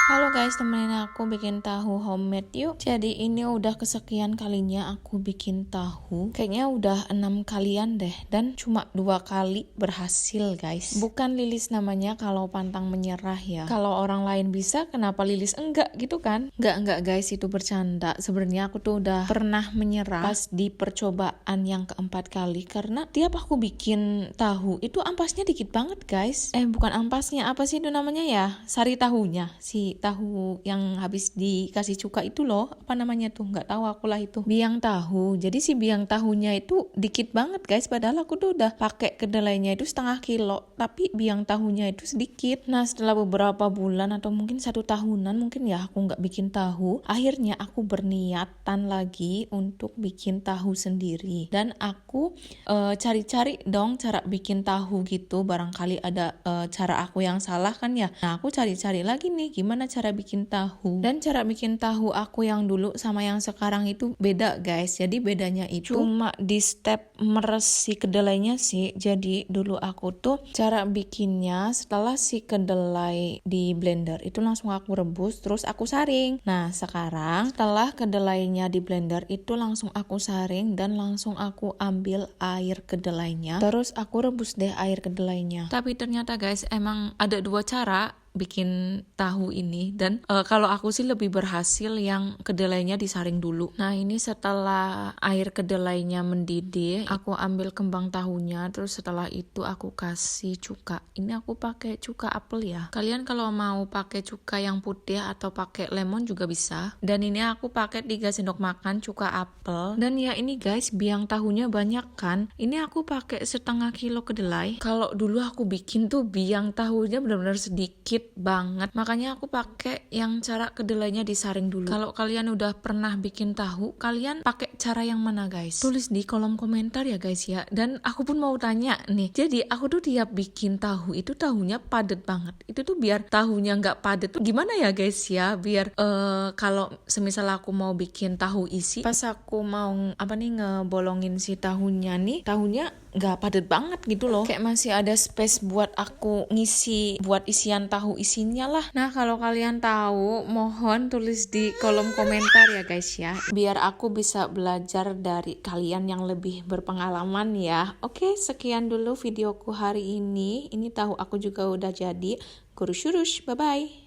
Halo guys, temenin aku bikin tahu homemade yuk. Jadi ini udah kesekian kalinya aku bikin tahu. Kayaknya udah 6 kalian deh. Dan cuma 2 kali berhasil guys. Bukan Lilis namanya kalau pantang menyerah ya. Kalau orang lain bisa, kenapa Lilis enggak gitu kan? Enggak guys, itu bercanda. Sebenarnya aku tuh udah pernah menyerah pas di percobaan yang keempat kali. Karena tiap aku bikin tahu, itu ampasnya dikit banget guys. Bukan ampasnya, apa sih itu namanya ya? Sari tahunya. Tahu yang habis dikasih cuka itu loh, apa namanya tuh, nggak tahu aku lah itu, biang tahu. Jadi si biang tahunya itu dikit banget guys, padahal aku tuh udah pakai kedelainya itu setengah kilo, tapi biang tahunya itu sedikit. Nah setelah beberapa bulan atau mungkin 1 tahunan mungkin ya aku nggak bikin tahu, akhirnya aku berniatan lagi untuk bikin tahu sendiri. Dan aku cari-cari dong cara bikin tahu gitu, barangkali ada cara aku yang salah kan ya. Nah aku cari-cari lagi nih gimana cara bikin tahu. Dan cara bikin tahu aku yang dulu sama yang sekarang itu beda guys. Jadi bedanya itu cuma di step meres si kedelainya sih. Jadi dulu aku tuh cara bikinnya setelah si kedelai di blender itu langsung aku rebus terus aku saring. Nah sekarang setelah kedelainya di blender itu langsung aku saring dan langsung aku ambil air kedelainya, terus aku rebus deh air kedelainya. Tapi ternyata guys emang ada 2 cara bikin tahu ini, dan kalau aku sih lebih berhasil yang kedelainya disaring dulu. Nah ini setelah air kedelainya mendidih, aku ambil kembang tahunya, terus setelah itu aku kasih cuka. Ini aku pakai cuka apel ya. Kalian kalau mau pakai cuka yang putih atau pakai lemon juga bisa. Dan ini aku pakai 3 sendok makan cuka apel. Dan ya ini guys, biang tahunya banyak kan. Ini aku pakai setengah kilo kedelai. Kalau dulu aku bikin tuh biang tahunya benar-benar sedikit banget, makanya aku pakai yang cara kedelainya disaring dulu. Kalau kalian udah pernah bikin tahu, kalian pakai cara yang mana guys? Tulis di kolom komentar ya guys ya. Dan aku pun mau tanya nih, jadi aku tuh tiap bikin tahu itu tahunya padet banget. Itu tuh biar tahunya nggak padet tuh gimana ya guys ya, biar kalau semisal aku mau bikin tahu isi, pas aku mau ngebolongin si tahunya nih, tahunya nggak padet banget gitu loh, kayak masih ada space buat aku ngisi buat isian tahu isinya lah. Nah kalau kalian tahu mohon tulis di kolom komentar ya guys ya, biar aku bisa belajar dari kalian yang lebih berpengalaman ya. Oke, sekian dulu videoku hari ini tahu aku juga udah jadi. Kurus bye bye.